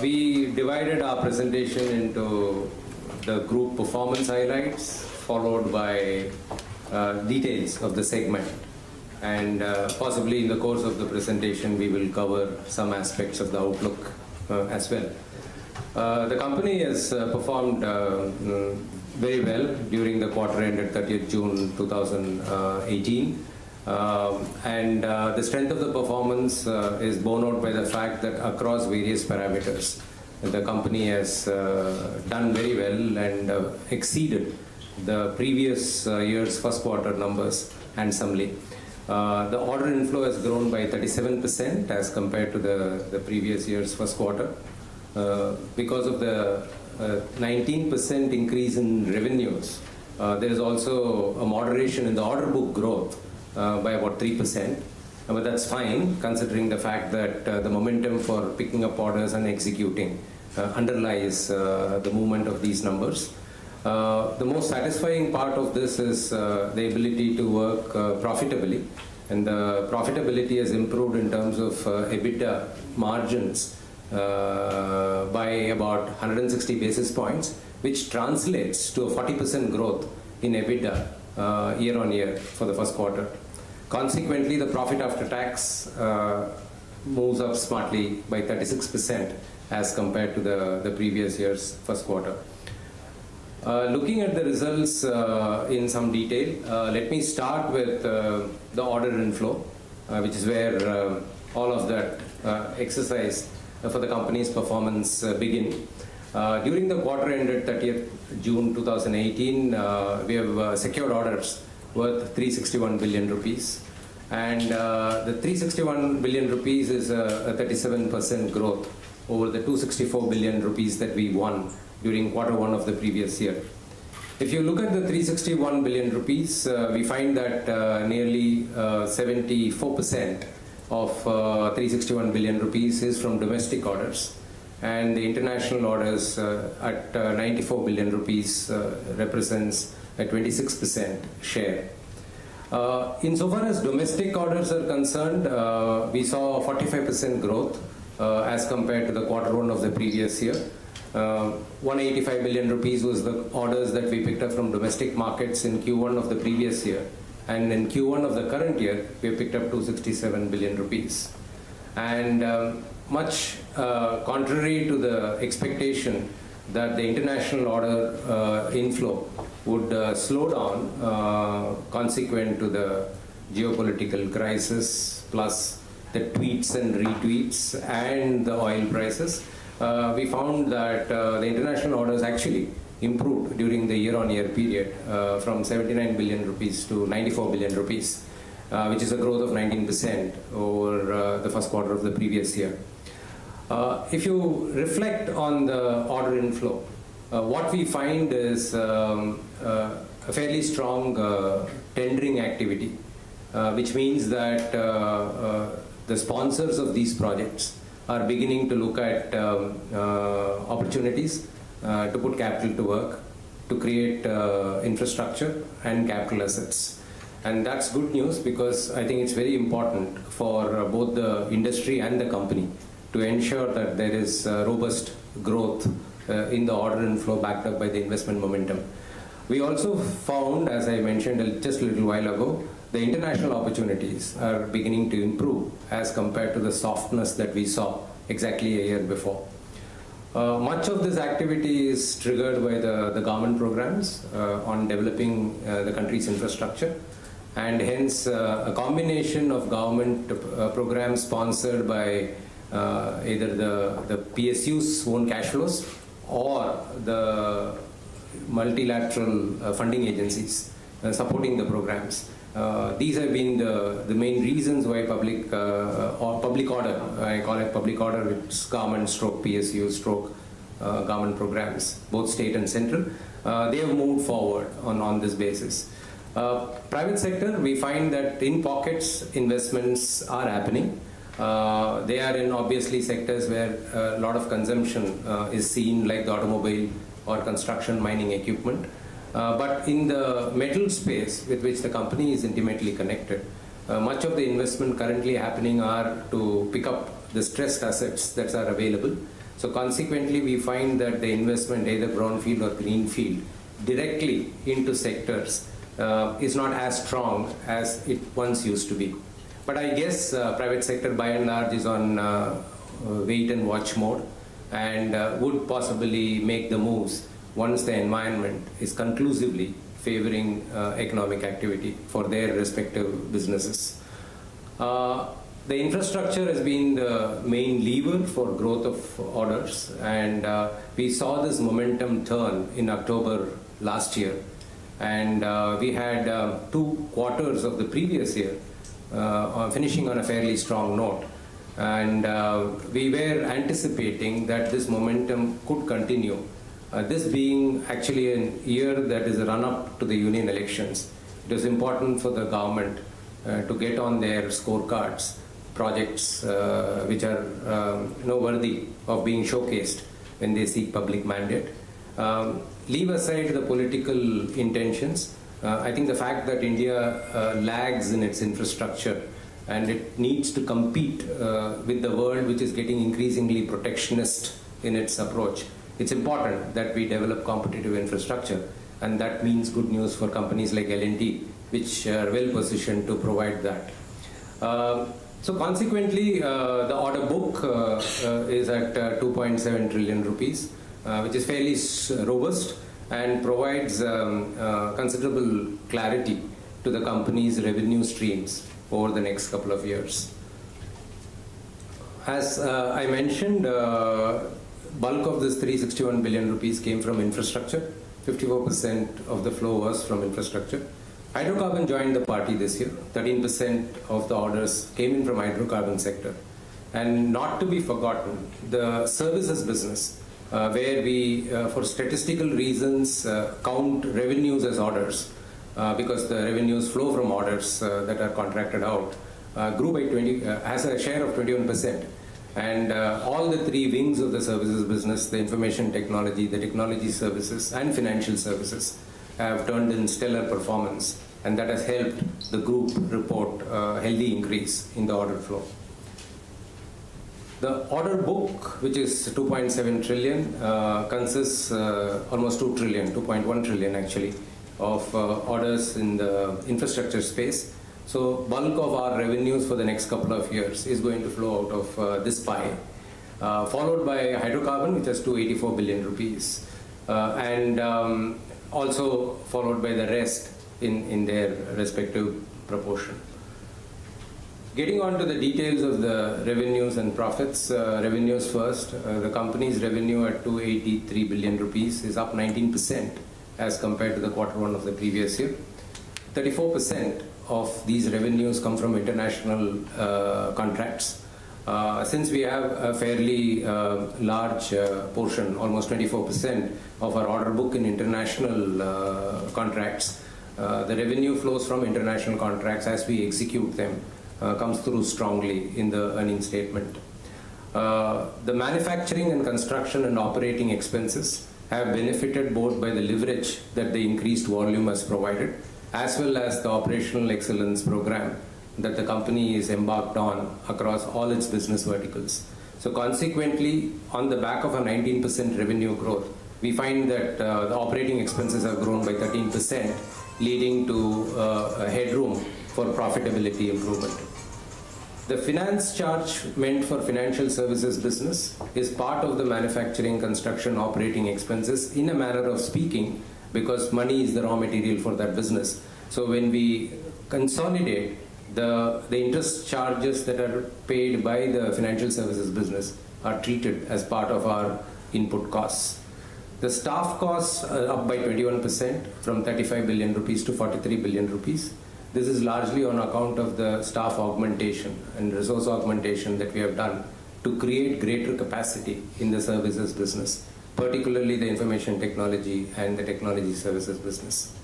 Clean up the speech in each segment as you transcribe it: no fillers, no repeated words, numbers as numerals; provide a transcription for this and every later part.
We divided our presentation into the group performance highlights, followed by details of the segment. And possibly in the course of the presentation, we will cover some aspects of the outlook as well. The company has performed very well during the quarter ended 30th June 2018. And the strength of the performance is borne out by the fact that across various parameters, the company has done very well and exceeded the previous year's first quarter numbers handsomely. The order inflow has grown by 37% as compared to the previous year's first quarter. Because of the 19% increase in revenues, there is also a moderation in the order book growth by about 3%. But that's fine, considering the fact that the momentum for picking up orders and executing underlies the movement of these numbers. The most satisfying part of this is the ability to work profitably, and the profitability has improved in terms of EBITDA margins by about 160 basis points, which translates to a 40% growth in EBITDA year on year for the first quarter. Consequently, the profit after tax moves up smartly by 36% as compared to the previous year's first quarter. Looking at the results in some detail, let me start with the order inflow, which is where all of that exercise for the company's performance begin. During the quarter ended 30th June 2018, we have secured orders worth 361 billion rupees. And the 361 billion rupees is a 37% growth over the 264 billion rupees that we won during quarter one of the previous year. If you look at the 361 billion rupees, we find that nearly 74% of 361 billion rupees is from domestic orders, and the international orders at 94 billion rupees represents a 26% share. Insofar as domestic orders are concerned, we saw a 45% growth as compared to the quarter one of the previous year. 185 billion rupees was the orders that we picked up from domestic markets in Q1 of the previous year, and in Q1 of the current year we picked up 267 billion rupees. And much contrary to the expectation that the international order inflow would slow down consequent to the geopolitical crisis, plus the tweets and retweets and the oil prices, we found that the international orders actually improved during the year-on-year period from 79 billion rupees to 94 billion rupees, which is a growth of 19% over the first quarter of the previous year. If you reflect on the order inflow, what we find is a fairly strong tendering activity, which means that the sponsors of these projects are beginning to look at opportunities to put capital to work, to create infrastructure and capital assets. And that's good news, because I think it's very important for both the industry and the company to ensure that there is robust growth in the order inflow backed up by the investment momentum. We also found, as I mentioned just a little while ago, the international opportunities are beginning to improve as compared to the softness that we saw exactly a year before. Much of this activity is triggered by the government programs on developing the country's infrastructure, and hence a combination of government programs sponsored by either the PSU's own cash flows or the multilateral funding agencies supporting the programs. These have been the main reasons why public order, I call it public order, which is government stroke PSU stroke government programs, both state and central, they have moved forward on this basis. Private sector, we find that in pockets investments are happening. They are in obviously sectors where a lot of consumption is seen, like the automobile or construction, mining equipment. But in the metal space with which the company is intimately connected, much of the investment currently happening are to pick up the stressed assets that are available. So consequently, we find that the investment, either brownfield or greenfield, directly into sectors is not as strong as it once used to be. But I guess private sector by and large is on wait and watch mode, and would possibly make the moves once the environment is conclusively favoring economic activity for their respective businesses. The infrastructure has been the main lever for growth of orders, and we saw this momentum turn in October last year, and we had 2 quarters of the previous year finishing on a fairly strong note, and we were anticipating that this momentum could continue. This being actually a year that is a run-up to the union elections, it was important for the government to get on their scorecards projects which are worthy of being showcased when they seek public mandate. Leave aside the political intentions. I think the fact that India lags in its infrastructure and it needs to compete with the world, which is getting increasingly protectionist in its approach, it's important that we develop competitive infrastructure, and that means good news for companies like L&T, which are well positioned to provide that. So consequently, the order book is at 2.7 trillion rupees, which is fairly robust and provides considerable clarity to the company's revenue streams over the next couple of years. As I mentioned, bulk of this 361 billion rupees came from infrastructure. 54% of the flow was from infrastructure. Hydrocarbon joined the party this year. 13% of the orders came in from hydrocarbon sector. And not to be forgotten, the services business, where we, for statistical reasons, count revenues as orders, because the revenues flow from orders that are contracted out, grew by has a share of 21%. And all the 3 wings of the services business, the information technology, the technology services, and financial services, have turned in stellar performance, and that has helped the group report a healthy increase in the order flow. The order book, which is 2.7 trillion, consists almost 2 trillion, 2.1 trillion actually, of orders in the infrastructure space. So bulk of our revenues for the next couple of years is going to flow out of this pie, followed by hydrocarbon, which has 284 billion rupees, and also followed by the rest in their respective proportion. Getting on to the details of the revenues and profits. Revenues first. The company's revenue at 283 billion rupees is up 19% as compared to the Q1 of the previous year. 34% of these revenues come from international contracts. Since we have a fairly large portion, almost 24% of our order book in international contracts, the revenue flows from international contracts as we execute them comes through strongly in the earnings statement. The manufacturing and construction and operating expenses have benefited both by the leverage that the increased volume has provided, as well as the operational excellence program that the company is embarked on across all its business verticals. So consequently, on the back of a 19% revenue growth, we find that the operating expenses have grown by 13%, leading to a headroom for profitability improvement. The finance charge meant for financial services business is part of the manufacturing, construction, operating expenses in a manner of speaking, because money is the raw material for that business. So when we consolidate the interest charges that are paid by the financial services business are treated as part of our input costs. The staff costs are up by 21% from 35 billion rupees to 43 billion rupees. This is largely on account of the staff augmentation and resource augmentation that we have done to create greater capacity in the services business, particularly the information technology and the technology services business.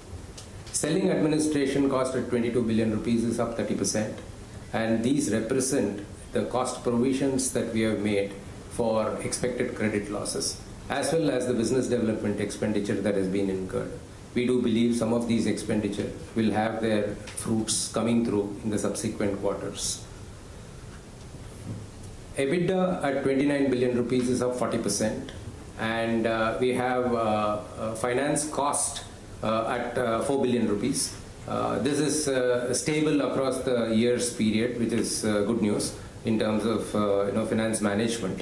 Selling administration cost at 22 billion rupees is up 30%, and these represent the cost provisions that we have made for expected credit losses, as well as the business development expenditure that has been incurred. We do believe some of these expenditure will have their fruits coming through in the subsequent quarters. EBITDA at 29 billion rupees is up 40%, and we have finance cost at 4 billion rupees. This is stable across the year's period, which is good news in terms of finance management.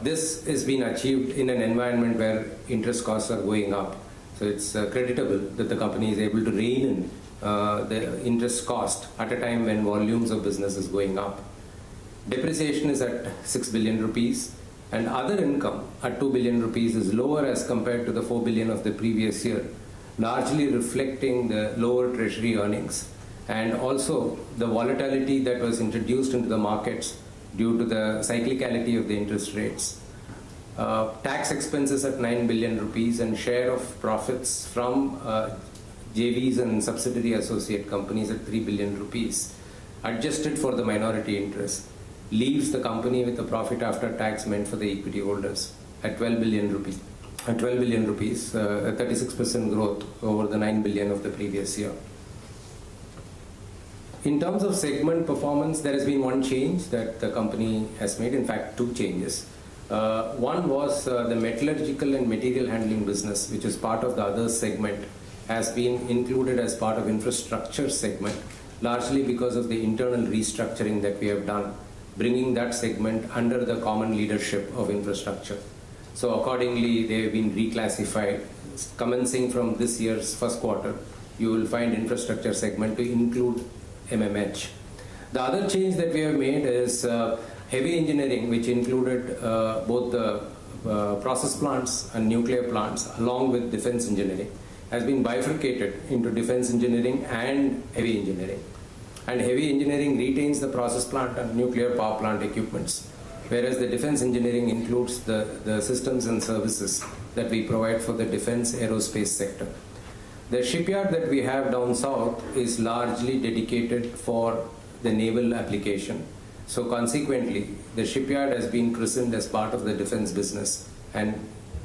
This has been achieved in an environment where interest costs are going up. So it's creditable that the company is able to rein in the interest cost at a time when volumes of business is going up. Depreciation is at 6 billion rupees, and other income at 2 billion rupees is lower as compared to the 4 billion of the previous year, largely reflecting the lower treasury earnings and also the volatility that was introduced into the markets due to the cyclicality of the interest rates. Tax expenses at 9 billion rupees and share of profits from JVs and subsidiary associate companies at 3 billion rupees, adjusted for the minority interest, leaves the company with a profit after tax meant for the equity holders at 12 billion rupees. A 36% growth over the 9 billion of the previous year. In terms of segment performance, there has been one change that the company has made, in fact, two changes. One was the metallurgical and material handling business, which is part of the other segment, has been included as part of infrastructure segment, largely because of the internal restructuring that we have done, bringing that segment under the common leadership of infrastructure. So accordingly, they have been reclassified. Commencing from this year's first quarter, you will find infrastructure segment to include MMH. The other change that we have made is heavy engineering, which included both the process plants and nuclear plants, along with defense engineering, has been bifurcated into defense engineering and heavy engineering. And heavy engineering retains the process plant and nuclear power plant equipments, whereas the defense engineering includes the systems and services that we provide for the defense aerospace sector. The shipyard that we have down south is largely dedicated for the naval application. So consequently, the shipyard has been christened as part of the defense business and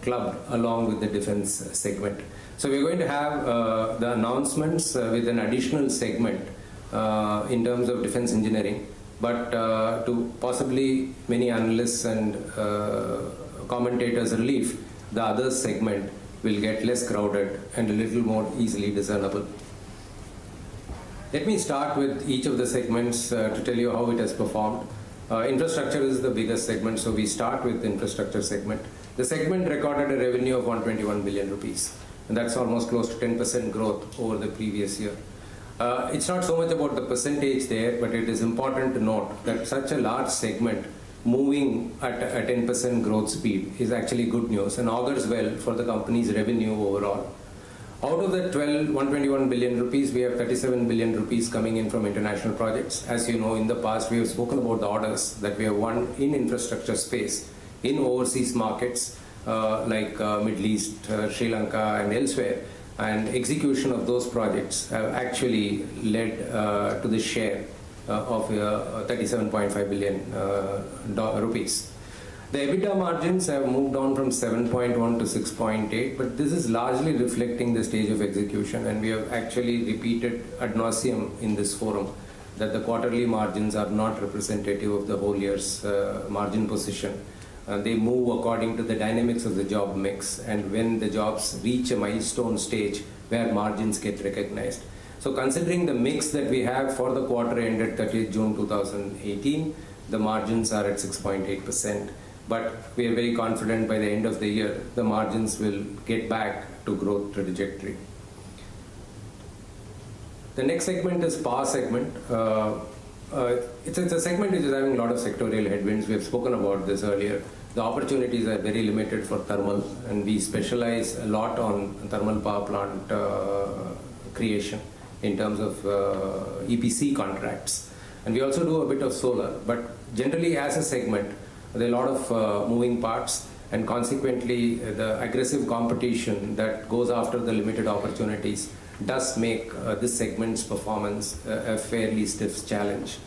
clubbed along with the defense segment. So we're going to have the announcements with an additional segment in terms of defense engineering, but to possibly many analysts and commentators' relief, the other segment will get less crowded and a little more easily discernible. Let me start with each of the segments to tell you how it has performed. Infrastructure is the biggest segment, so we start with the infrastructure segment. The segment recorded a revenue of 121 billion rupees, and that's almost close to 10% growth over the previous year. It's not so much about the percentage there, but it is important to note that such a large segment moving at a 10% growth speed is actually good news and augurs well for the company's revenue overall. Out of the 121 billion rupees, we have 37 billion rupees coming in from international projects. As you know, in the past, we have spoken about the orders that we have won in infrastructure space in overseas markets like Middle East, Sri Lanka and elsewhere. And execution of those projects have actually led to the share of 37.5 billion rupees. The EBITDA margins have moved on from 7.1 to 6.8, but this is largely reflecting the stage of execution, and we have actually repeated ad nauseum in this forum that the quarterly margins are not representative of the whole year's margin position. They move according to the dynamics of the job mix and when the jobs reach a milestone stage where margins get recognized. So considering the mix that we have for the quarter ended 30th June 2018, the margins are at 6.8%. But we are very confident by the end of the year, the margins will get back to growth trajectory. The next segment is power segment. It's a segment which is having a lot of sectorial headwinds. We have spoken about this earlier. The opportunities are very limited for thermal, and we specialize a lot on thermal power plant creation in terms of EPC contracts. And we also do a bit of solar, but generally as a segment, there are a lot of moving parts, and consequently the aggressive competition that goes after the limited opportunities does make this segment's performance a fairly stiff challenge.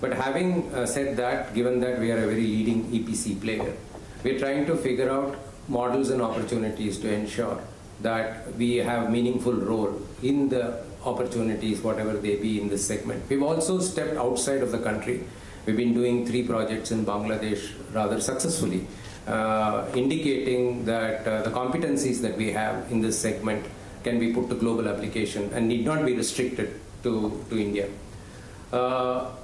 But having said that, given that we are a very leading EPC player, we are trying to figure out models and opportunities to ensure that we have meaningful role in the opportunities, whatever they be in this segment. We've also stepped outside of the country We've been doing 3 projects in Bangladesh rather successfully, indicating that the competencies that we have in this segment can be put to global application and need not be restricted to India.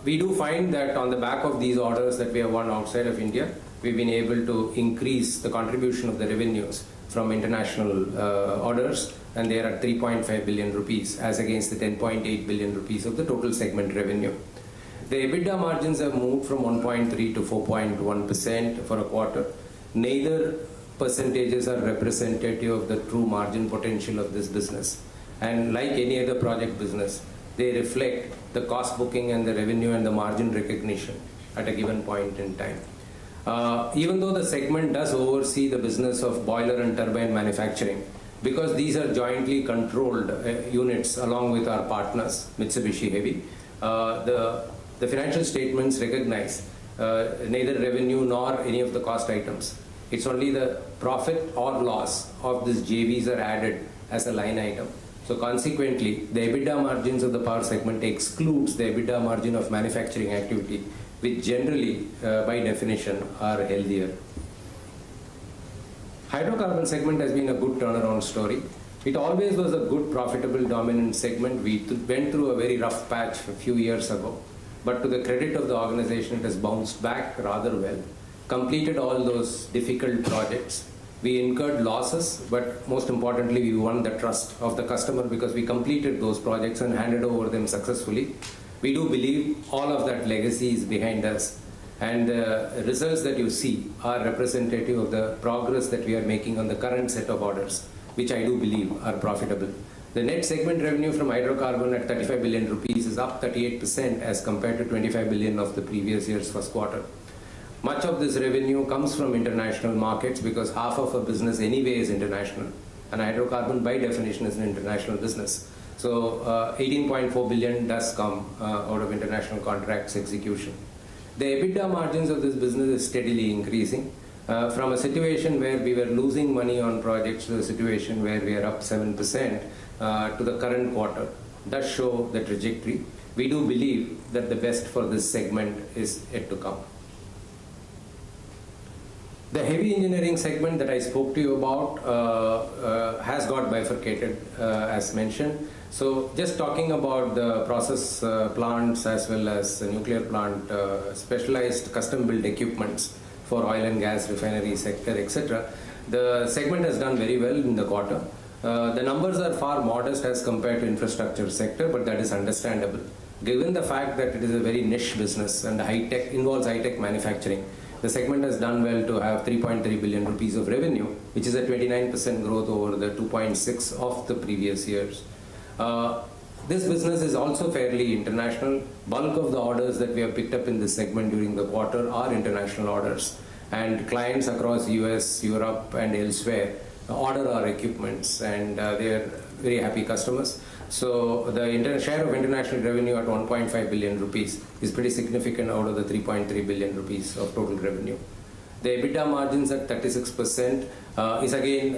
We do find that on the back of these orders that we have won outside of India, we've been able to increase the contribution of the revenues from international orders, and they are at 3.5 billion rupees as against the 10.8 billion rupees of the total segment revenue. The EBITDA margins have moved from 1.3 to 4.1% for a quarter. Neither percentages are representative of the true margin potential of this business. And like any other project business, they reflect the cost booking and the revenue and the margin recognition at a given point in time. Even though the segment does oversee the business of boiler and turbine manufacturing, because these are jointly controlled units along with our partners, Mitsubishi Heavy, the financial statements recognize neither revenue nor any of the cost items. It's only the profit or loss of these JVs are added as a line item. So consequently, the EBITDA margins of the power segment excludes the EBITDA margin of manufacturing activity, which generally, by definition, are healthier. Hydrocarbon segment has been a good turnaround story. It always was a good, profitable, dominant segment. We went through a very rough patch a few years ago, but to the credit of the organization, it has bounced back rather well, completed all those difficult projects. We incurred losses, but most importantly, we won the trust of the customer because we completed those projects and handed over them successfully. We do believe all of that legacy is behind us, and the results that you see are representative of the progress that we are making on the current set of orders, which I do believe are profitable. The net segment revenue from hydrocarbon at 35 billion rupees is up 38% as compared to 25 billion of the previous year's first quarter. Much of this revenue comes from international markets because half of a business anyway is international, and hydrocarbon by definition is an international business. So 18.4 billion does come out of international contracts execution. The EBITDA margins of this business is steadily increasing from a situation where we were losing money on projects to a situation where we are up 7% to the current quarter. Does show the trajectory. We do believe that the best for this segment is yet to come. The heavy engineering segment that I spoke to you about has got bifurcated as mentioned. So just talking about the process plants as well as the nuclear plant, specialized custom built equipments for oil and gas refinery sector, etc. The segment has done very well in the quarter. The numbers are far modest as compared to infrastructure sector, but that is understandable. Given the fact that it is a very niche business and high-tech involves high-tech manufacturing, the segment has done well to have 3.3 billion rupees of revenue, which is a 29% growth over the 2.6 of the previous years. This business is also fairly international. Bulk of the orders that we have picked up in this segment during the quarter are international orders, and clients across US, Europe and elsewhere order our equipments, and they are very happy customers. So the share of international revenue at 1.5 billion rupees is pretty significant out of the 3.3 billion rupees of total revenue. The EBITDA margins at 36% is again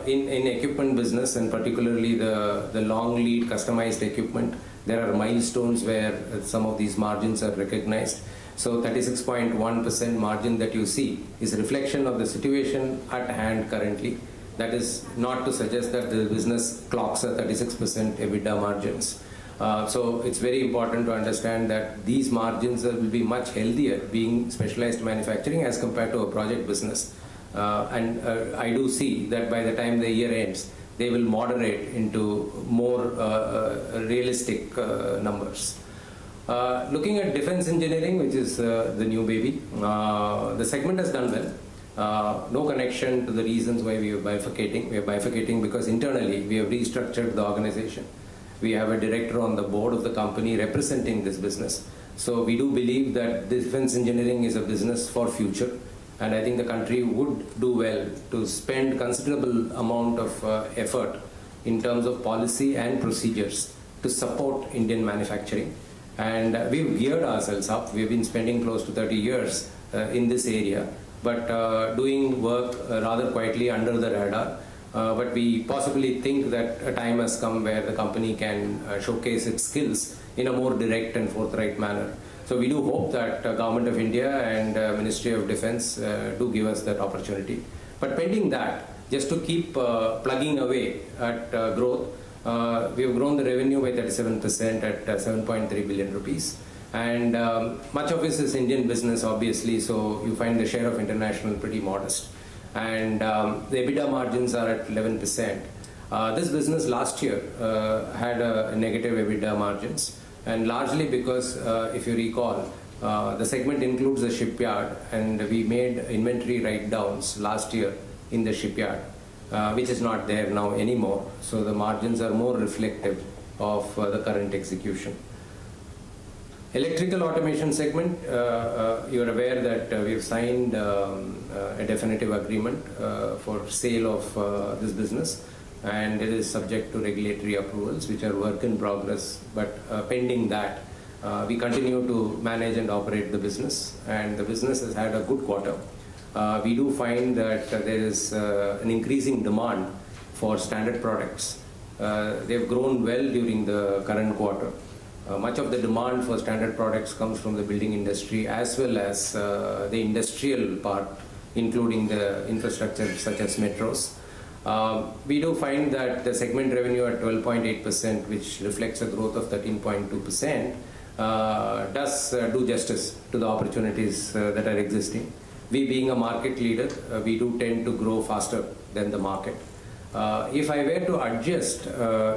in equipment business, and particularly the long lead customized equipment. There are milestones where some of these margins are recognized. So 36.1% margin that you see is a reflection of the situation at hand currently. That is not to suggest that the business clocks at 36% EBITDA margins. So it's very important to understand that these margins will be much healthier being specialized manufacturing as compared to a project business. I do see that by the time the year ends, they will moderate into more realistic numbers. Looking at defense engineering, which is the new baby, the segment has done well. No connection to the reasons why we are bifurcating. We are bifurcating because internally we have restructured the organization. We have a director on the board of the company representing this business. So we do believe that defense engineering is a business for future, and I think the country would do well to spend considerable amount of effort in terms of policy and procedures to support Indian manufacturing. And we've geared ourselves up. We've been spending close to 30 years in this area, but doing work rather quietly under the radar. But we possibly think that a time has come where the company can showcase its skills in a more direct and forthright manner. So we do hope that Government of India and Ministry of Defence do give us that opportunity. But pending that, just to keep plugging away at growth, we have grown the revenue by 37% at 7.3 billion rupees. And much of this is Indian business, obviously, so you find the share of international pretty modest. And the EBITDA margins are at 11%. This business last year had a negative EBITDA margins, and largely because, if you recall, the segment includes the shipyard, and we made inventory write-downs last year in the shipyard, which is not there now anymore. So the margins are more reflective of the current execution. Electrical automation segment, you are aware that we have signed a definitive agreement for sale of this business, and it is subject to regulatory approvals, which are work in progress. But pending that, we continue to manage and operate the business, and the business has had a good quarter. We do find that there is an increasing demand for standard products. They've grown well during the current quarter. Much of the demand for standard products comes from the building industry as well as the industrial part, including the infrastructure such as metros. We do find that the segment revenue at 12.8%, which reflects a growth of 13.2%, does do justice to the opportunities that are existing. We being a market leader, we do tend to grow faster than the market. If I were to adjust,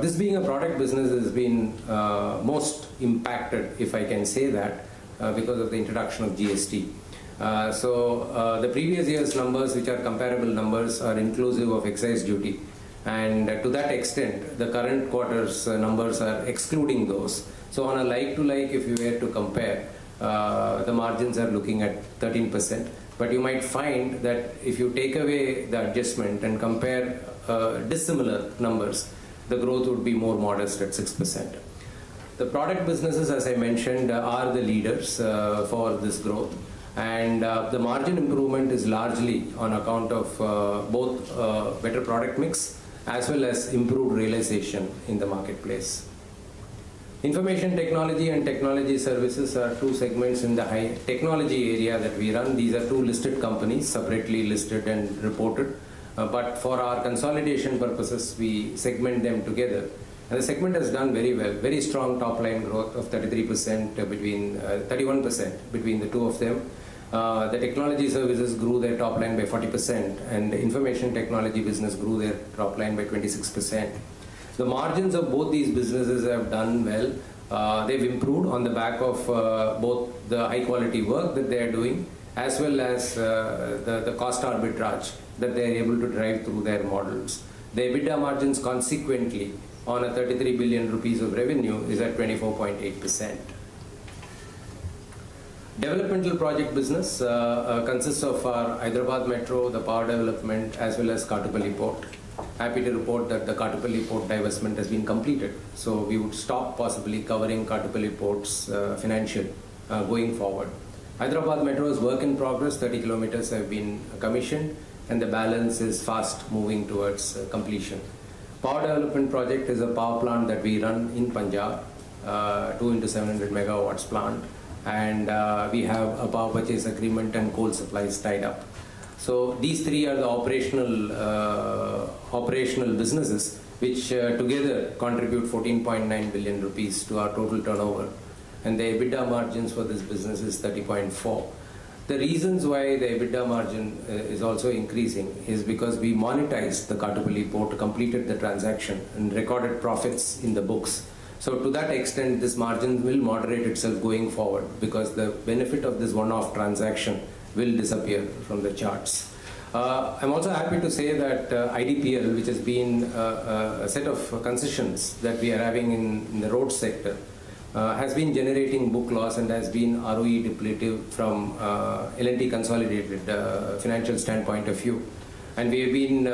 this being a product business has been most impacted, if I can say that, because of the introduction of GST. So the previous year's numbers, which are comparable numbers, are inclusive of excise duty. And to that extent, the current quarter's numbers are excluding those. So on a like-to-like, if you were to compare, the margins are looking at 13%. But you might find that if you take away the adjustment and compare dissimilar numbers, the growth would be more modest at 6%. The product businesses, as I mentioned, are the leaders for this growth. And the margin improvement is largely on account of both better product mix as well as improved realization in the marketplace. Information technology and technology services are two segments in the high technology area that we run. These are two listed companies, separately listed and reported. But for our consolidation purposes, we segment them together. And the segment has done very well, very strong top line growth of 33% between 31% between the two of them. The technology services grew their top line by 40%, and the information technology business grew their top line by 26%. The margins of both these businesses have done well. They've improved on the back of both the high quality work that they are doing as well as the cost arbitrage that they are able to drive through their models. The EBITDA margins consequently on a 33 billion rupees of revenue is at 24.8%. Developmental project business consists of our Hyderabad Metro, the power development, as well as Katupalli Port. Happy to report that the Katupalli Port divestment has been completed. So we would stop possibly covering Katupalli Port's financial going forward. Hyderabad Metro is work in progress. 30 kilometers have been commissioned, and the balance is fast moving towards completion. Power development project is a power plant that we run in Punjab, 2 into 700 megawatts plant, and we have a power purchase agreement and coal supplies tied up. So these three are the operational businesses which together contribute 14.9 billion rupees to our total turnover, and the EBITDA margins for this business is 30.4. The reasons why the EBITDA margin is also increasing is because we monetized the Katupalli Port, completed the transaction and recorded profits in the books. So to that extent, this margin will moderate itself going forward because the benefit of this one-off transaction will disappear from the charts. I'm also happy to say that IDPL, which has been a set of concessions that we are having in the road sector, has been generating book loss and has been ROE depletive from L&T consolidated financial standpoint of view. And we have been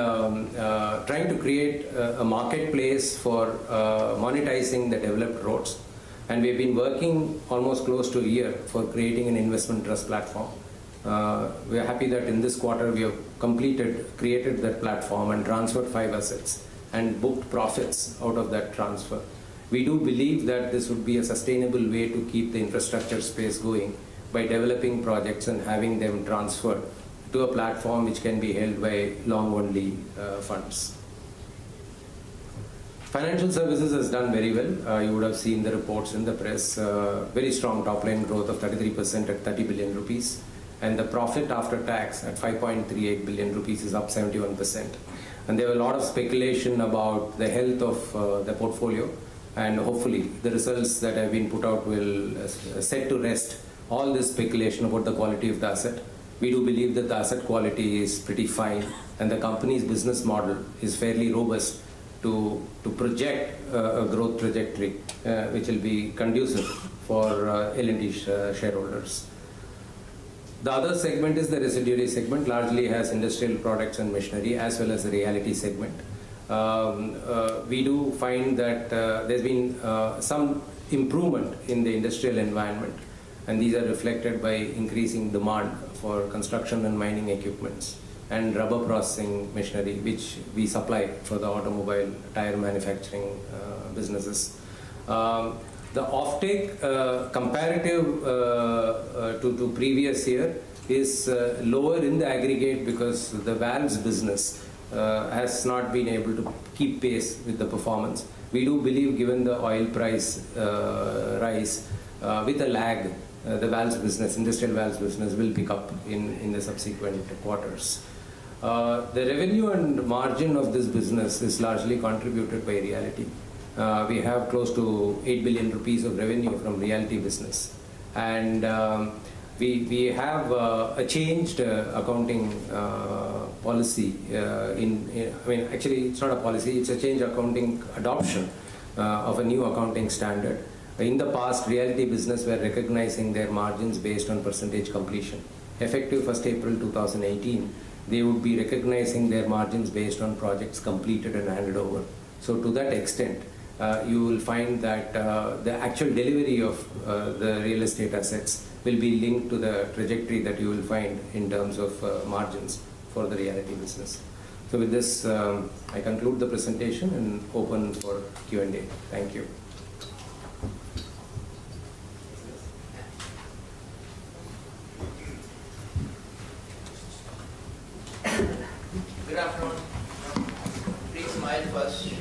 trying to create a marketplace for monetizing the developed roads. And we have been working almost close to a year for creating an investment trust platform. We are happy that in this quarter we have created that platform and transferred 5 assets and booked profits out of that transfer. We do believe that this would be a sustainable way to keep the infrastructure space going by developing projects and having them transferred to a platform which can be held by long-only funds. Financial services has done very well. You would have seen the reports in the press. Very strong top-line growth of 33% at 30 billion rupees. And the profit after tax at 5.38 billion rupees is up 71%. And there were a lot of speculation about the health of the portfolio. And hopefully the results that have been put out will set to rest all this speculation about the quality of the asset. We do believe that the asset quality is pretty fine and the company's business model is fairly robust to project a growth trajectory which will be conducive for L&T shareholders. The other segment is the residuary segment, largely has industrial products and machinery as well as the realty segment. We do find that there's been some improvement in the industrial environment, and these are reflected by increasing demand for construction and mining equipments and rubber processing machinery, which we supply for the automobile tire manufacturing businesses. The offtake comparative to previous year is lower in the aggregate because the valves business has not been able to keep pace with the performance. We do believe, given the oil price rise with a lag, the valves business, industrial valves business will pick up in the subsequent quarters. The revenue and margin of this business is largely contributed by realty. We have close to 8 billion rupees of revenue from realty business, and we have a changed accounting policy. Actually, it's not a policy; it's a change accounting adoption of a new accounting standard. In the past, realty business were recognizing their margins based on percentage completion. Effective 1st April 2018, they would be recognizing their margins based on projects completed and handed over. So to that extent, you will find that the actual delivery of the real estate assets will be linked to the trajectory that you will find in terms of margins for the realty business. So with this, I conclude the presentation and open for Q&A. Thank you. Good afternoon. Please smile first.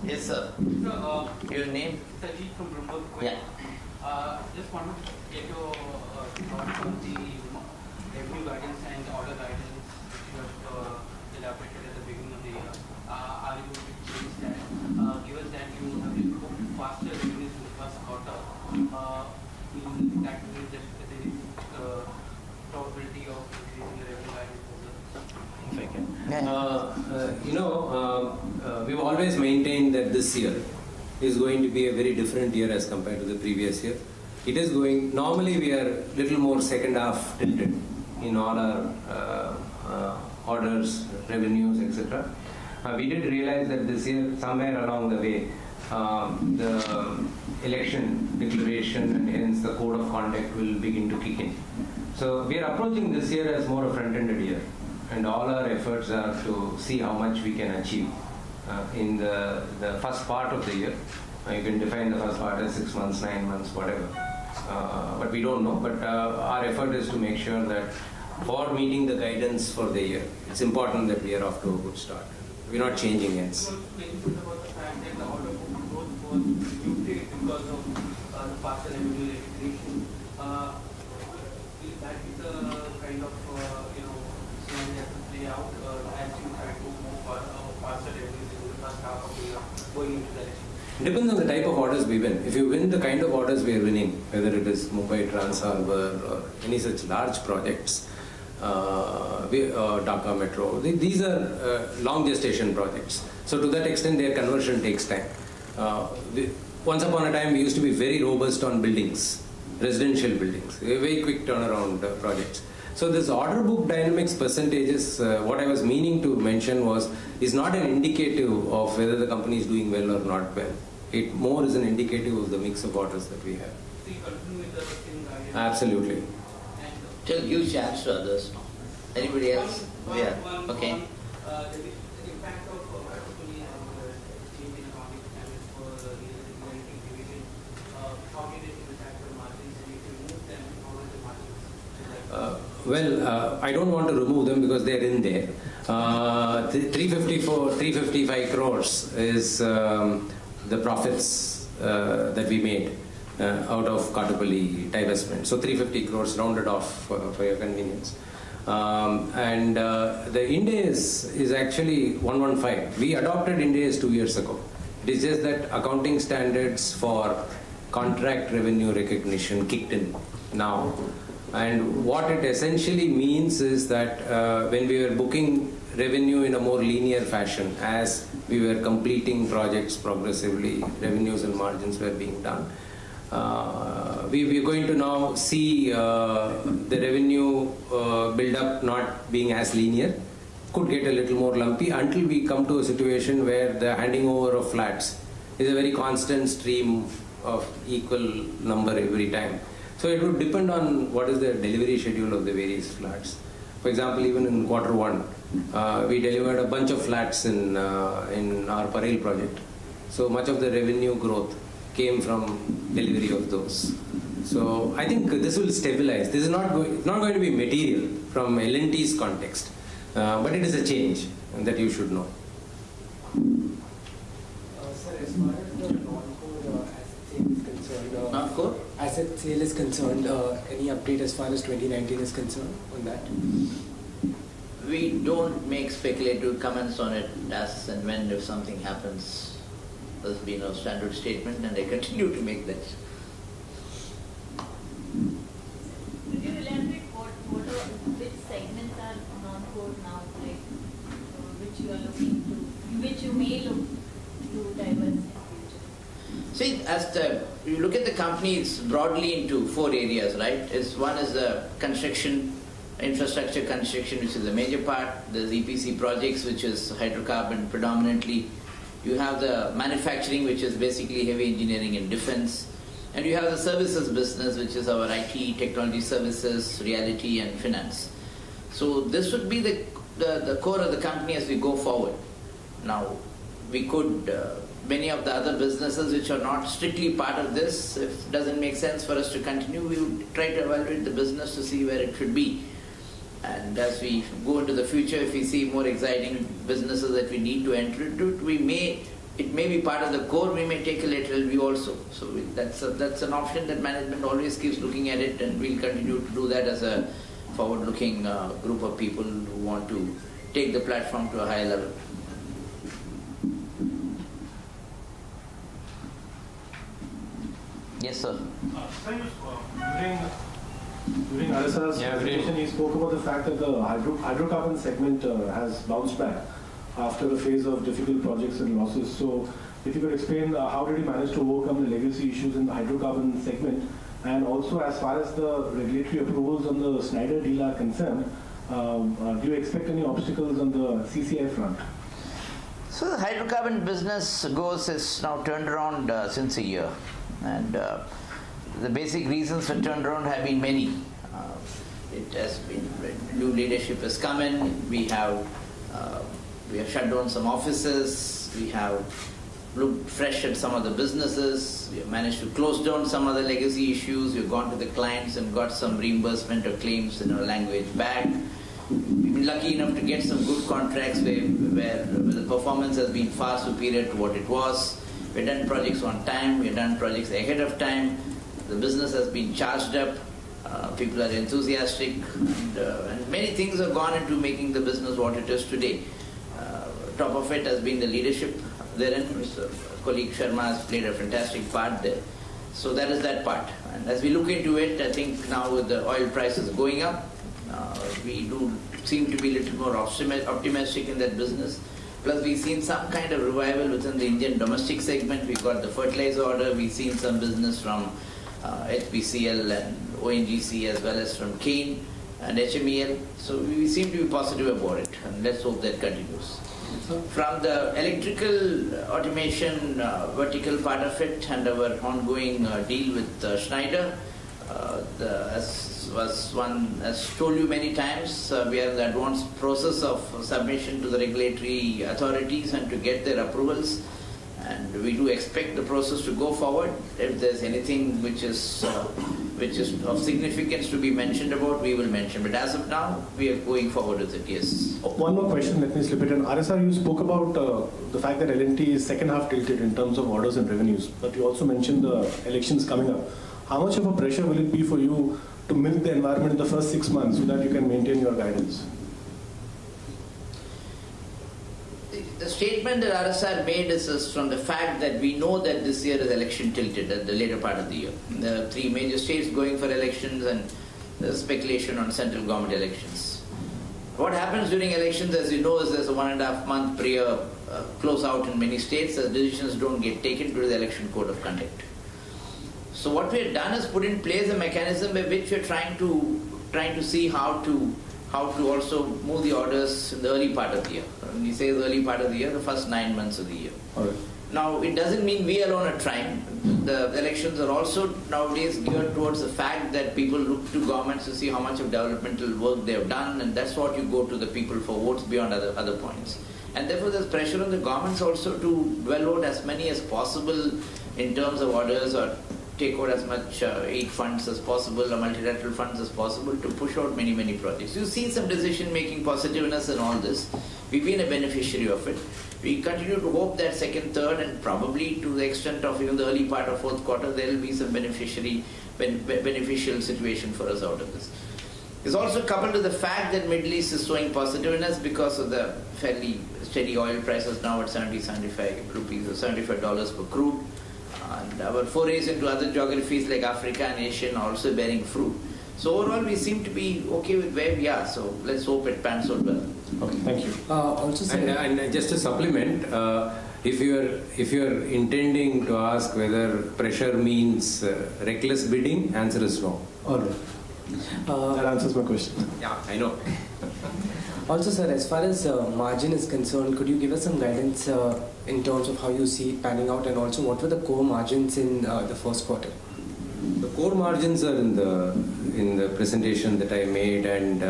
Yes, sir. So, Your name? Sajid from Bloomberg. Yeah. Just wanted to get your thoughts on the revenue guidance and order guidance which you have elaborated at the beginning of the year. Are you going to change that? Given that you have booked faster revenues in the first quarter, that will just the probability of increasing the revenue guidance further? If I can. We've always maintained that this year is going to be a very different year as compared to the previous year. It is going, normally we are a little more second half tilted in all our orders, revenues, etc. We did realize that this year, somewhere along the way, the election declaration and hence the code of conduct will begin to kick in. So we are approaching this year as more a front-ended year, and all our efforts are to see how much we can achieve in the first part of the year. You can define the first part as 6 months, 9 months, whatever. But we don't know. But our effort is to make sure that for meeting the guidance for the year, it's important that we are off to a good start. We're not changing ends. About the fact that the order book growth was muted because of the faster revenue recognition. Will that be the kind of scenario that will play out as you try to move faster revenues in the first half of the year going into the election? Depends on the type of orders we win. If you win the kind of orders we are winning, whether it is Mumbai Trans Harbour or any such large projects, Dhaka Metro, these are long gestation projects. So to that extent, their conversion takes time. Once upon a time, we used to be very robust on buildings, residential buildings, very quick turnaround projects. So this order book dynamics percentages, what I was meaning to mention is not an indicative of whether the company is doing well or not well. It more is an indicative of the mix of orders that we have. So you continue with the same guidance? Absolutely. Tell give chance to others. Anybody else? One, Yeah. Okay. If I don't want to remove them because they're in there. 355 crores is the profits that we made out of Katupalli divestment. So 350 crores rounded off for your convenience. The Ind AS is actually 115. We adopted Ind AS 2 years ago. It is just that accounting standards for contract revenue recognition kicked in now. And what it essentially means is that when we were booking revenue in a more linear fashion, as we were completing projects progressively, revenues and margins were being done. We are going to now see the revenue build up not being as linear, could get a little more lumpy until we come to a situation where the handing over of flats is a very constant stream of equal number every time. So it would depend on what is the delivery schedule of the various flats. For example, even in Q1, we delivered a bunch of flats in our Parel project. So much of the revenue growth came from delivery of those. So I think this will stabilize. This is not going to be material from L&T's context, but it is a change that you should know. Sir, as far as the non-core asset sale is concerned, Non-core? asset sale is concerned, any update as far as 2019 is concerned on that? We don't make speculative comments on it as and when if something happens. There's been a standard statement and I continue to make that. Could you elaborate which segments are non-core now, like which you are looking to, which you may look to divest in future? See, you look at the company, it's broadly into 4 areas, right? One is the construction, infrastructure construction, which is a major part. There's EPC projects, which is hydrocarbon predominantly. You have the manufacturing, which is basically heavy engineering and defense. And you have the services business, which is our IT, technology services, reality and finance. So this would be the core of the company as we go forward. Now, we could, many of the other businesses which are not strictly part of this, if it doesn't make sense for us to continue, we would try to evaluate the business to see where it should be. And as we go into the future, if we see more exciting businesses that we need to enter into, it may be part of the core, we may take a lateral view also. So that's an option that management always keeps looking at it, and we'll continue to do that as a forward-looking group of people who want to take the platform to a higher level. Yes, sir. During Alisa's presentation, he spoke about the fact that the hydrocarbon segment has bounced back after a phase of difficult projects and losses. So, if you could explain how did he manage to overcome the legacy issues in the hydrocarbon segment, and also as far as the regulatory approvals on the Schneider deal are concerned, do you expect any obstacles on the CCI front? So the hydrocarbon business is now turned around since a year, and the basic reasons for turnaround have been many. It has been new leadership has come in. We have shut down some offices. We have looked fresh at some of the businesses. We have managed to close down some of the legacy issues. We've gone to the clients and got some reimbursement of claims in our language back. We've been lucky enough to get some good contracts where the performance has been far superior to what it was. We've done projects on time. We've done projects ahead of time. The business has been charged up. People are enthusiastic, and many things have gone into making the business what it is today. Top of it has been the leadership therein. Mr. Colleague Sharma has played a fantastic part there. So that is that part. And as we look into it, I think now with the oil prices going up, we do seem to be a little more optimistic in that business. Plus, we've seen some kind of revival within the Indian domestic segment. We've got the fertilizer order. We've seen some business from HPCL and ONGC as well as from Kane and HMEL. So we seem to be positive about it, and let's hope that continues. From the electrical automation vertical part of it and our ongoing deal with Schneider, as told you many times, we are in the advanced process of submission to the regulatory authorities and to get their approvals. And we do expect the process to go forward. If there's anything which is of significance to be mentioned about, we will mention. But as of now, we are going forward with it, yes. One more question, let me slip it in. RSR, you spoke about the fact that L&T is second half tilted in terms of orders and revenues, but you also mentioned the elections coming up. How much of a pressure will it be for you to milk the environment in the first 6 months so that you can maintain your guidance? The statement that RSR made is from the fact that we know that this year is election tilted at the later part of the year. There are 3 major states going for elections and there's speculation on central government elections. What happens during elections, as you know, is there's a 1.5 month prior close out in many states. The decisions don't get taken due to the election code of conduct. So what we have done is put in place a mechanism by which we are trying to see how to also move the orders in the early part of the year. When we say the early part of the year, the first 9 months of the year. All right. Now, it doesn't mean we alone are trying. The elections are also nowadays geared towards the fact that people look to governments to see how much of developmental work they have done, and that's what you go to the people for votes beyond other points. And therefore, there's pressure on the governments also to dwell out as many as possible in terms of orders or take out as much aid funds as possible or multilateral funds as possible to push out many, many projects. You see some decision-making positiveness in all this. We've been a beneficiary of it. We continue to hope that second, third, and probably to the extent of even the early part of fourth quarter, there will be some beneficial situation for us out of this. It's also coupled to the fact that Middle East is showing positiveness because of the fairly steady oil prices now at 75 rupees or $75 per crude. And our forays into other geographies like Africa and Asia are also bearing fruit. So overall, we seem to be okay with where we are. So let's hope it pans out well. Okay, thank you. Also, sir, And just to supplement, if you are intending to ask whether pressure means reckless bidding, answer is no. All right. That answers my question. Yeah, I know. Also, sir, as far as margin is concerned, could you give us some guidance in terms of how you see it panning out, and also what were the core margins in the first quarter? The core margins are in the presentation that I made, and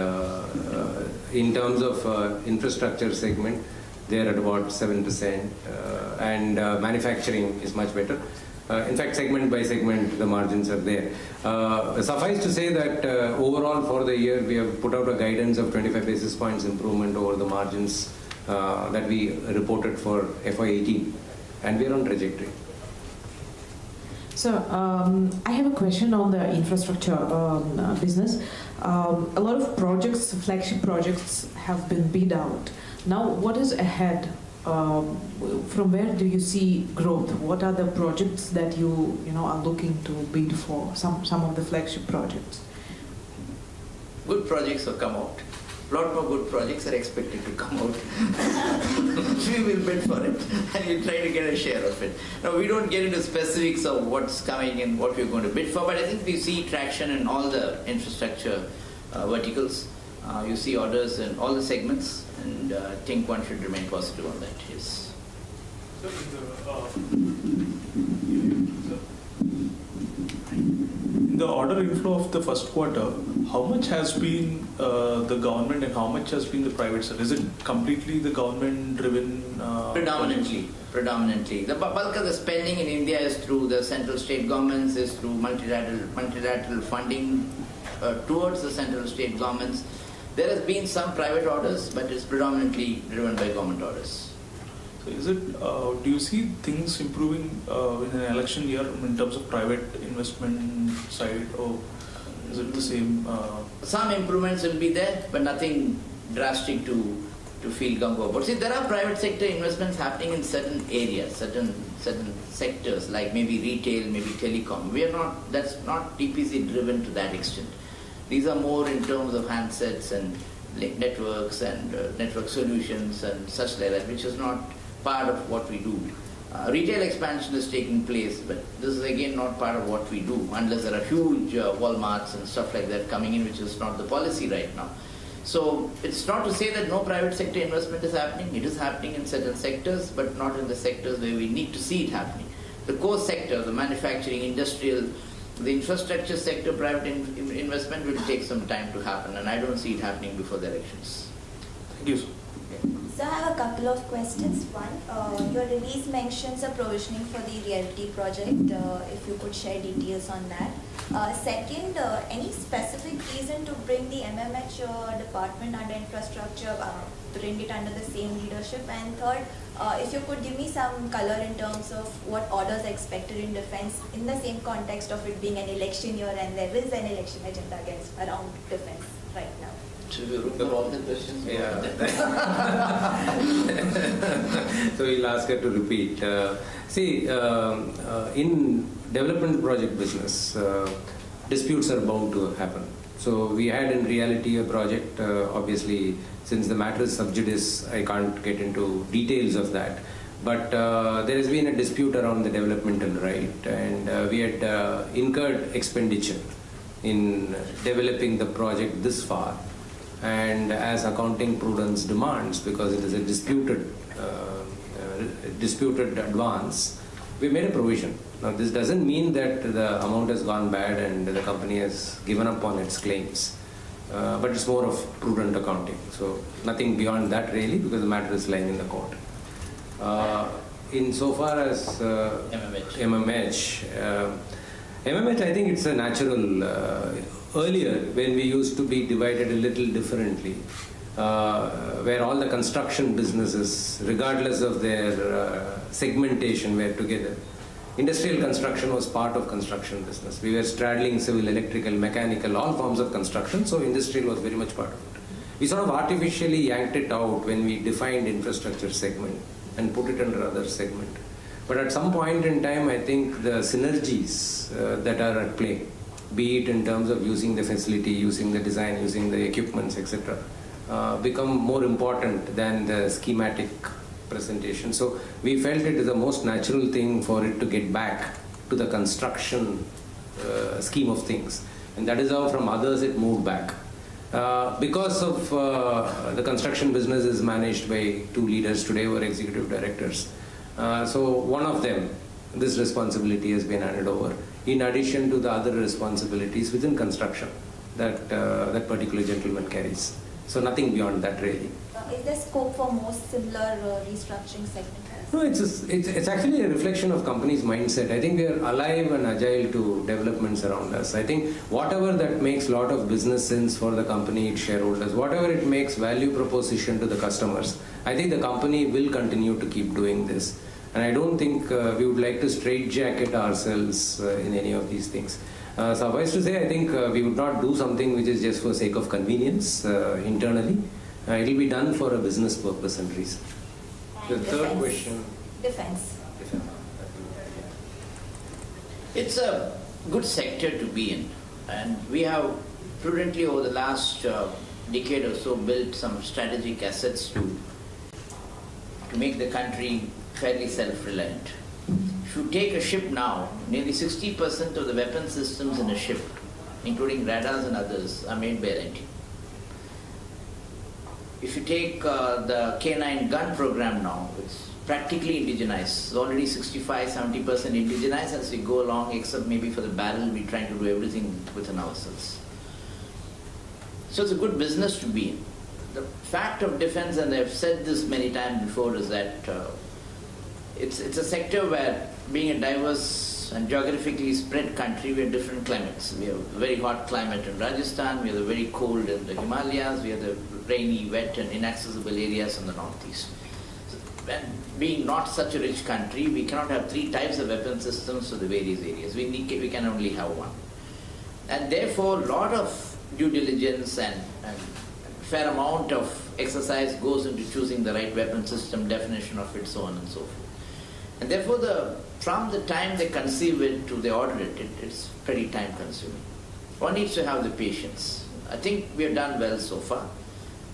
in terms of infrastructure segment, they are at about 7%, and manufacturing is much better. In fact, segment by segment, the margins are there. Suffice to say that overall for the year, we have put out a guidance of 25 basis points improvement over the margins that we reported for FY18, and we are on trajectory. So, I have a question on the infrastructure business. A lot of projects, flagship projects, have been bid out. Now, what is ahead? From where do you see growth? What are the projects that you are looking to bid for? Some of the flagship projects. Good projects have come out. A lot more good projects are expected to come out. We will bid for it and we'll try to get a share of it. Now, we don't get into specifics of what's coming and what we're going to bid for, but I think we see traction in all the infrastructure verticals. You see orders in all the segments, and I think one should remain positive on that, yes. The order inflow of the first quarter, how much has been the government and how much has been the private sector? Is it completely the government-driven? Predominantly. The bulk of the spending in India is through the central state governments, is through multilateral funding towards the central state governments. There has been some private orders, but it's predominantly driven by government orders. So is it, do you see things improving in an election year in terms of private investment side, or is it the same? Some improvements will be there, but nothing drastic to feel gung-ho about. See, there are private sector investments happening in certain areas, certain sectors, like maybe retail, maybe telecom. That's not TPC driven to that extent. These are more in terms of handsets and networks and network solutions and such like that, which is not part of what we do. Retail expansion is taking place, but this is again not part of what we do, unless there are huge Walmarts and stuff like that coming in, which is not the policy right now. So it's not to say that no private sector investment is happening. It is happening in certain sectors, but not in the sectors where we need to see it happening. The core sector, the manufacturing, industrial, the infrastructure sector, private investment will take some time to happen, and I don't see it happening before the elections. Thank you, sir. So I have a couple of questions. One, your release mentions a provisioning for the L&T project. If you could share details on that. Second, any specific reason to bring the MMH department under infrastructure, bring it under the same leadership? And third, if you could give me some color in terms of what orders are expected in defense in the same context of it being an election year and there is an election agenda against around defense right now. Should we look for all the questions? Yeah. So we'll ask her to repeat. In development project business, disputes are bound to happen. So we had in reality a project, obviously, since the matter is sub judice, I can't get into details of that. But there has been a dispute around the developmental right, and we had incurred expenditure in developing the project this far. And as accounting prudence demands, because it is a disputed advance, we made a provision. Now this doesn't mean that the amount has gone bad and the company has given up on its claims, but it's more of prudent accounting. So nothing beyond that really, because the matter is lying in the court. Insofar as MMH, I think it's a natural. Earlier, when we used to be divided a little differently, where all the construction businesses, regardless of their segmentation, were together. Industrial construction was part of construction business. We were straddling civil, electrical, mechanical, all forms of construction, so industrial was very much part of it. We sort of artificially yanked it out when we defined infrastructure segment and put it under other segment. But at some point in time, I think the synergies that are at play, be it in terms of using the facility, using the design, using the equipments, etc., become more important than the schematic presentation. So we felt it is the most natural thing for it to get back to the construction scheme of things. And that is how from others it moved back. Because of the construction business is managed by two leaders today who are executive directors. So one of them, this responsibility has been handed over, in addition to the other responsibilities within construction that that particular gentleman carries. So nothing beyond that really. Is there scope for more similar restructuring segments? No, it's actually a reflection of company's mindset. I think we are alive and agile to developments around us. I think whatever that makes a lot of business sense for the company, its shareholders, whatever it makes value proposition to the customers, I think the company will continue to keep doing this. And I don't think we would like to straitjacket ourselves in any of these things. Suffice to say, I think we would not do something which is just for sake of convenience internally. It will be done for a business purpose and reason. The third question. Defense. It's a good sector to be in, and we have prudently over the last decade or so built some strategic assets to make the country fairly self-reliant. If you take a ship now, nearly 60% of the weapon systems in a ship, including radars and others, are made by L&T. If you take the K9 gun program now, it's practically indigenized. It's already 65-70% indigenized as we go along, except maybe for the barrel, we're trying to do everything within ourselves. So it's a good business to be in. The fact of defense, and I've said this many times before, is that it's a sector where, being a diverse and geographically spread country, we have different climates. We have a very hot climate in Rajasthan, we have the very cold in the Himalayas, we have the rainy, wet and inaccessible areas in the northeast. And being not such a rich country, we cannot have three types of weapon systems for the various areas. We can only have one. And therefore, a lot of due diligence and fair amount of exercise goes into choosing the right weapon system, definition of it, so on and so forth. And therefore, from the time they conceive it to they order it, it's pretty time consuming. One needs to have the patience. I think we have done well so far,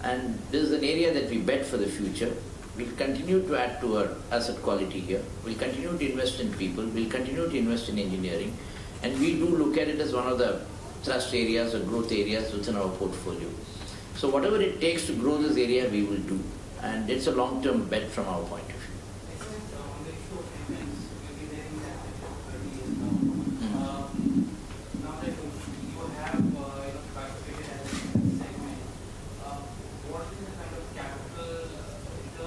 and this is an area that we bet for the future. We'll continue to add to our asset quality here. We'll continue to invest in people. We'll continue to invest in engineering. And we do look at it as one of the thrust areas or growth areas within our portfolio. So whatever it takes to grow this area, we will do. And it's a long-term bet from our point of view. In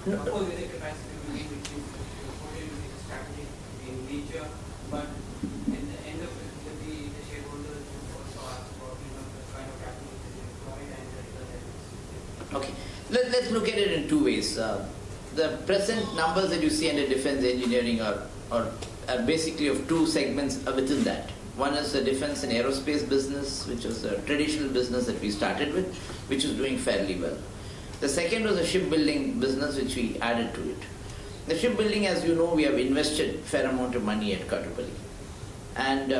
Of course, there is capacity building which is strategic in nature, but at the end of it, the shareholders also ask about the kind of capital that is employed and the return that is. Okay, let's look at it in two ways. The present numbers that you see under defense engineering are basically of two segments within that. One is the defense and aerospace business, which was a traditional business that we started with, which is doing fairly well. The second was the shipbuilding business, which we added to it. The shipbuilding, as you know, we have invested a fair amount of money at Kattupalli. And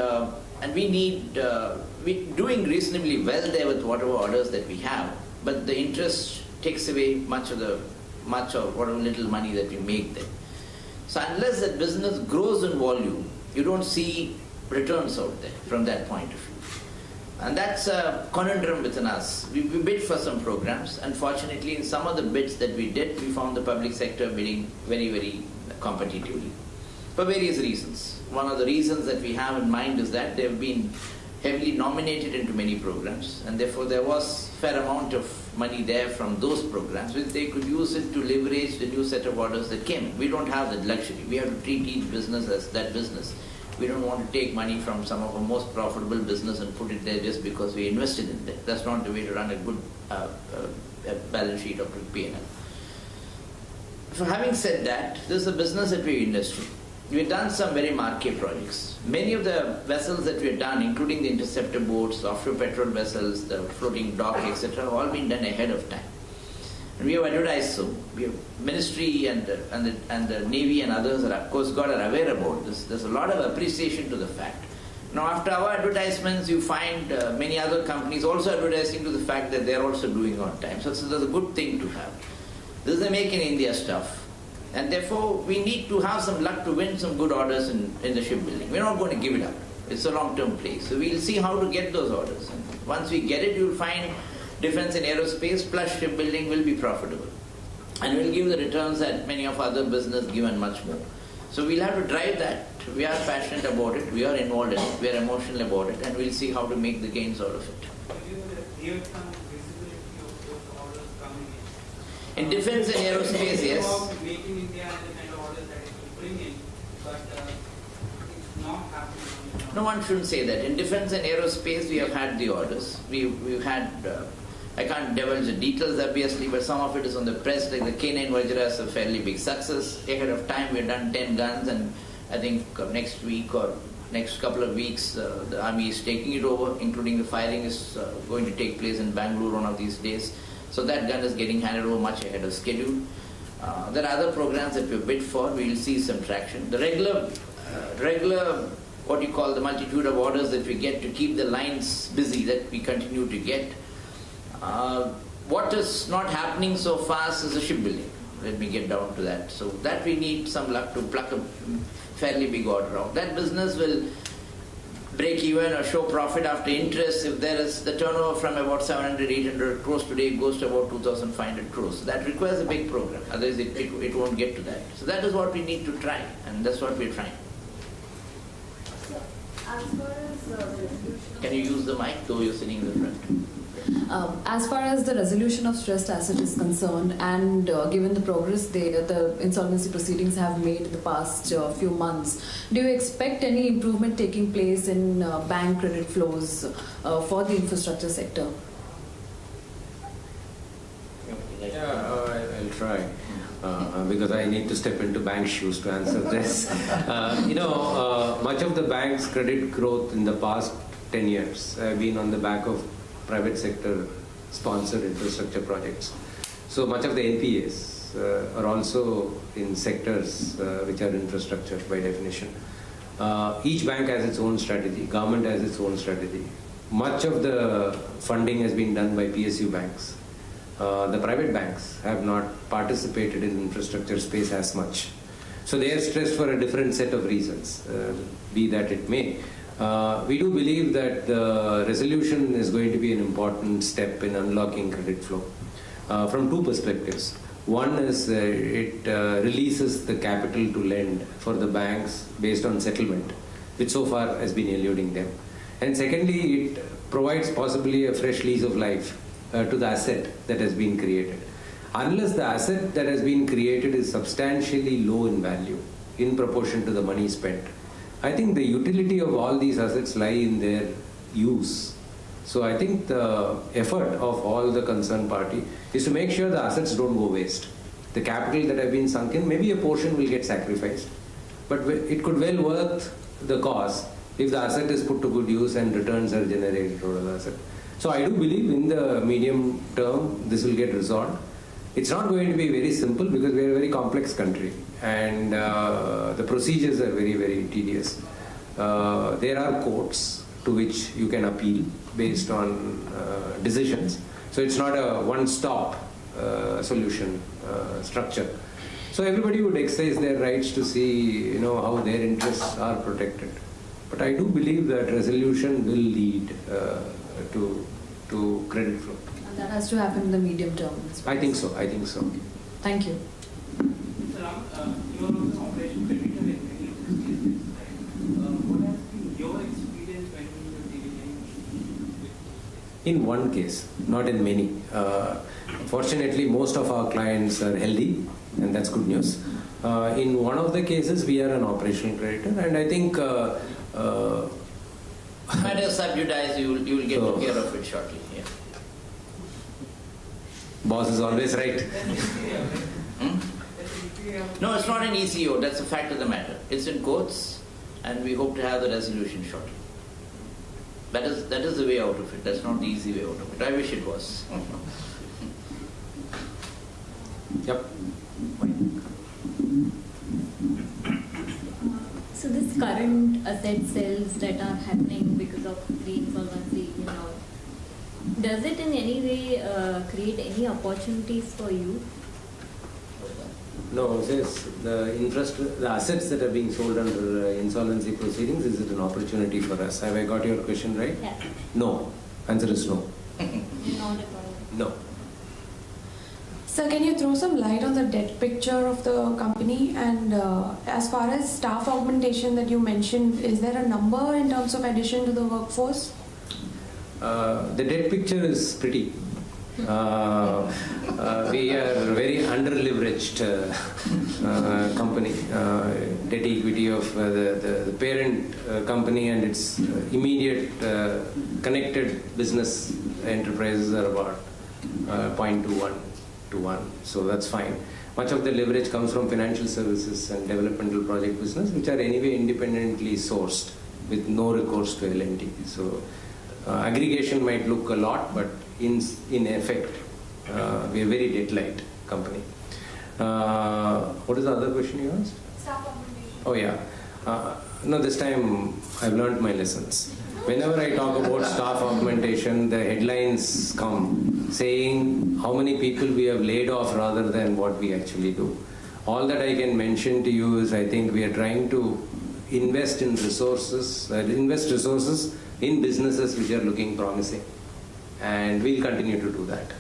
we're doing reasonably well there with whatever orders that we have, but the interest takes away much of whatever little money that we make there. So unless that business grows in volume, you don't see returns out there from that point of view. And that's a conundrum within us. We bid for some programs. Unfortunately, in some of the bids that we did, we found the public sector bidding very, very competitively for various reasons. One of the reasons that we have in mind is that they've been heavily nominated into many programs, and therefore there was fair amount of money there from those programs, which they could use it to leverage the new set of orders that came. We don't have that luxury. We have to treat each business as that business. We don't want to take money from some of our most profitable business and put it there just because we invested in it. That's not the way to run a good balance sheet or good P&L. So having said that, this is a business that we invested in. We've done some very marquee projects. Many of the vessels that we've done, including the interceptor boats, offshore petrol vessels, the floating dock, etc., have all been done ahead of time. And we have advertised so. We have Ministry and the Navy and others are, of course, are aware about this. There's a lot of appreciation to the fact. Now, after our advertisements, you find many other companies also advertising to the fact that they're also doing on time. So that's a good thing to have. This is the Make in India stuff. And therefore, we need to have some luck to win some good orders in the shipbuilding. We're not going to give it up. It's a long-term play. So we'll see how to get those orders. And once we get it, you'll find defense and aerospace plus shipbuilding will be profitable. And will give the returns that many of other business give and much more. So we'll have to drive that. We are passionate about it. We are involved in it. We are emotional about it. And we'll see how to make the gains out of it. In defense and aerospace, yes. Make in India and the kind of orders that it will bring in, but it's not happening. No, one shouldn't say that. In defense and aerospace, we have had the orders. We've had, I can't divulge the details obviously, but some of it is on the press, like the K9 Vajra is a fairly big success. Ahead of time, we've done 10 guns, and I think next week or next couple of weeks, the Army is taking it over, including the firing is going to take place in Bangalore one of these days. So that gun is getting handed over much ahead of schedule. There are other programs that we bid for. We will see some traction. The regular, what you call the multitude of orders that we get to keep the lines busy, that we continue to get. What is not happening so fast is the shipbuilding. Let me get down to that. So that we need some luck to pluck a fairly big order out. That business will break even or show profit after interest if there is the turnover from about 700, 800 crores today goes to about 2,500 crores. So that requires a big program, otherwise it won't get to that. So that is what we need to try, and that's what we're trying. As far as the resolution Can you use the mic, though you're sitting in the front? As far as the resolution of stressed asset is concerned, and given the progress the insolvency proceedings have made in the past few months, do you expect any improvement taking place in bank credit flows for the infrastructure sector? I'll try. Because I need to step into bank shoes to answer this. Much of the bank's credit growth in the past 10 years have been on the back of private sector sponsored infrastructure projects. So much of the NPAs are also in sectors which are infrastructure by definition. Each bank has its own strategy, government has its own strategy. Much of the funding has been done by PSU banks. The private banks have not participated in infrastructure space as much. So they are stressed for a different set of reasons, be that it may. We do believe that the resolution is going to be an important step in unlocking credit flow from two perspectives. One is it releases the capital to lend for the banks based on settlement, which so far has been eluding them. And secondly, it provides possibly a fresh lease of life to the asset that has been created. unless the asset that has been created is substantially low in value in proportion to the money spent. I think the utility of all these assets lie in their use. So I think the effort of all the concerned party is to make sure the assets don't go waste. The capital that have been sunk in, maybe a portion will get sacrificed, but it could well worth the cost if the asset is put to good use and returns are generated out of the asset. So I do believe in the medium term this will get resolved. It's not going to be very simple because we are a very complex country and the procedures are very, very tedious. There are courts to which you can appeal based on decisions. So it's not a one-stop solution structure. So everybody would exercise their rights to see, how their interests are protected. But I do believe that resolution will lead to credit flow. And that has to happen in the medium term. I think so. Thank you. Mr. Ram, you are also operation creditor in many of these cases, right? What has been your experience when you were dealing with In one case, not in many. Fortunately, most of our clients are healthy, and that's good news. In one of the cases, we are an operational creditor, and I think Matter sub judice, you will get So- care of it shortly. Yeah. boss is always right. No, it's not an ECO. That's a fact of the matter. It's in courts, and we hope to have the resolution shortly. That is the way out of it. That's not the easy way out of it. I wish it was. Yep. So this current asset sales that are happening because of the insolvency, does it in any way create any opportunities for you? No, says the assets that are being sold under insolvency proceedings, is it an opportunity for us? Have I got your question right? Yeah. No. Answer is no. Not at all. No. Sir, can you throw some light on the debt picture of the company? And as far as staff augmentation that you mentioned, is there a number in terms of addition to the workforce? The debt picture is pretty. We are very under-leveraged company. Debt equity of the parent company and its immediate connected business enterprises are about 0.21 to 1. So that's fine. Much of the leverage comes from financial services and developmental project business, which are anyway independently sourced with no recourse to L&T. So aggregation might look a lot, but in effect, we are very debt-light company. What is the other question you asked? Staff augmentation. Oh yeah. No, this time I've learned my lessons. Whenever I talk about staff augmentation, the headlines come saying how many people we have laid off rather than what we actually do. All that I can mention to you is I think we are trying to invest resources in businesses which are looking promising, and we'll continue to do that.